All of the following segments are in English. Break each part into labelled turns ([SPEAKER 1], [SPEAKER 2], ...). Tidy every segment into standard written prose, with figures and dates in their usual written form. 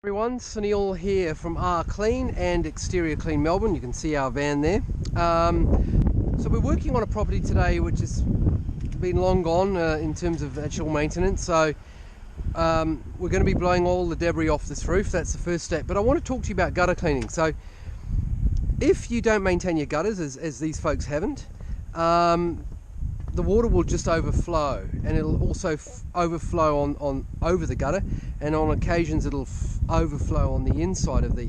[SPEAKER 1] Everyone, Sunil here from Clean and Exterior Clean Melbourne. You can see our van there. So we're working on a property today which has been long gone in terms of actual maintenance. So we're going to be blowing all the debris off this roof. That's the first step. But I want to talk to you about gutter cleaning. So if you don't maintain your gutters, as these folks haven't, the water will just overflow, and it'll also overflow over the gutter, and on occasions it'll overflow on the inside of the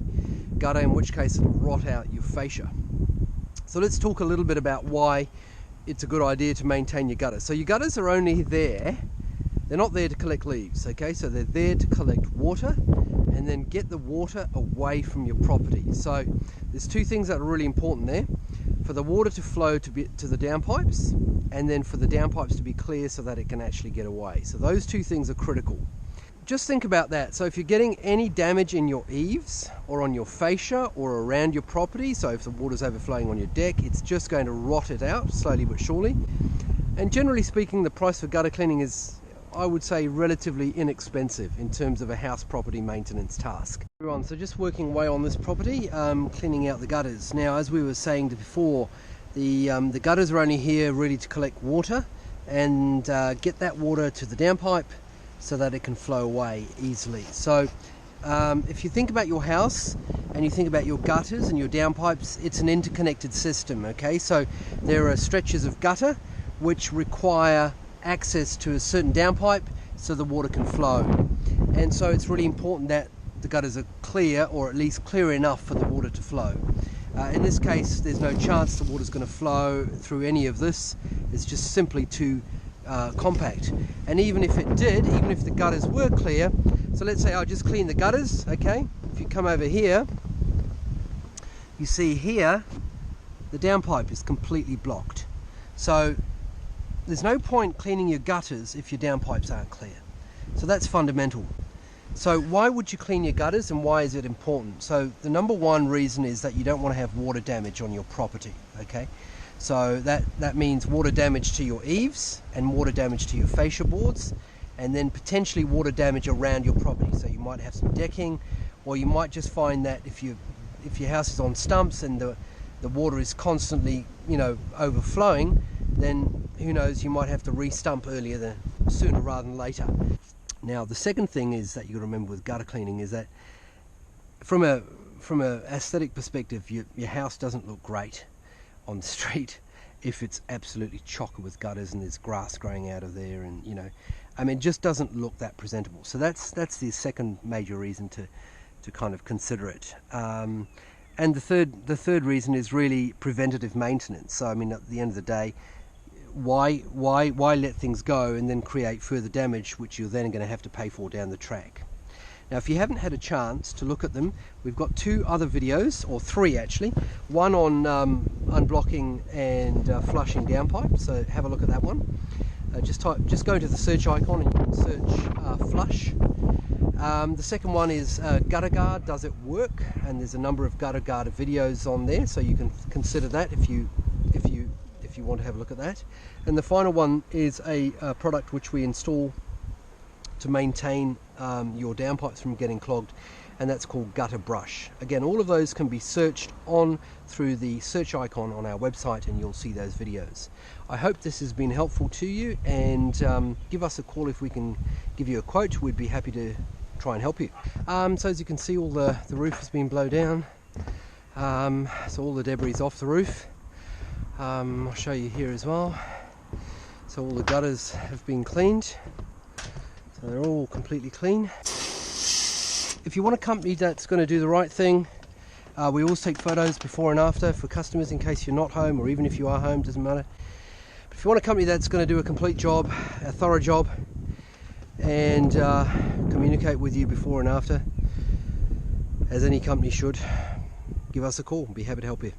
[SPEAKER 1] gutter, in which case it'll rot out your fascia. So let's talk a little bit about why it's a good idea to maintain your gutters. So your gutters are only there, they're not there to collect leaves, okay? So they're there to collect water and then get the water away from your property. So there's two things that are really important there: for the water to flow to the downpipes, and then for the downpipes to be clear so that it can actually get away. So those two things are critical. Just think about that. So if you're getting any damage in your eaves or on your fascia or around your property, so if the water's overflowing on your deck, it's just going to rot it out slowly but surely. And generally speaking, the price for gutter cleaning is, I would say, relatively inexpensive in terms of a house property maintenance task. Everyone, so just working away on this property, cleaning out the gutters. Now, as we were saying before, the gutters are only here really to collect water and get that water to the downpipe so that it can flow away easily. So if you think about your house and you think about your gutters and your downpipes, it's an interconnected system, okay? So there are stretches of gutter which require access to a certain downpipe so the water can flow. And so it's really important that the gutters are clear, or at least clear enough for the water to flow. In this case, there's no chance the water's going to flow through any of this. It's just simply too compact. And even if it did, even if the gutters were clear, so let's say I just clean the gutters, okay? If you come over here, you see here, the downpipe is completely blocked. So there's no point cleaning your gutters if your downpipes aren't clear. So that's fundamental. So why would you clean your gutters, and why is it important? So the number one reason is that you don't want to have water damage on your property, okay? So that means water damage to your eaves and water damage to your fascia boards, and then potentially water damage around your property. So you might have some decking, or you might just find that if your house is on stumps and the water is constantly, overflowing, then who knows, you might have to re-stump sooner rather than later. Now, the second thing is that you got to remember with gutter cleaning is that from a aesthetic perspective, your house doesn't look great on the street if it's absolutely chocker with gutters and there's grass growing out of there, and it just doesn't look that presentable. So that's the second major reason to kind of consider it. And the third reason is really preventative maintenance. So at the end of the day, why let things go and then create further damage which you're then going to have to pay for down the track? Now, if you haven't had a chance to look at them, we've got two other videos, or three actually. One on unblocking and flushing downpipe, so have a look at that one. Just go into the search icon and you can search flush. The second one is gutter guard, does it work? And there's a number of gutter guard videos on there, so you can consider that if you want to have a look at that. And the final one is a product which we install to maintain your downpipes from getting clogged, and that's called Gutter Brush. Again, all of those can be searched through the search icon on our website, and you'll see those videos. I hope this has been helpful to you, and give us a call if we can give you a quote. We'd be happy to try and help you. So as you can see, all the roof has been blown down, so all the debris is off the roof. I'll show you here as well. So all the gutters have been cleaned, so they're all completely clean. If you want a company that's going to do the right thing, we always take photos before and after for customers in case you're not home, or even if you are home, doesn't matter. But if you want a company that's going to do a complete job, a thorough job, and communicate with you before and after, as any company should, give us a call. We'll be happy to help you.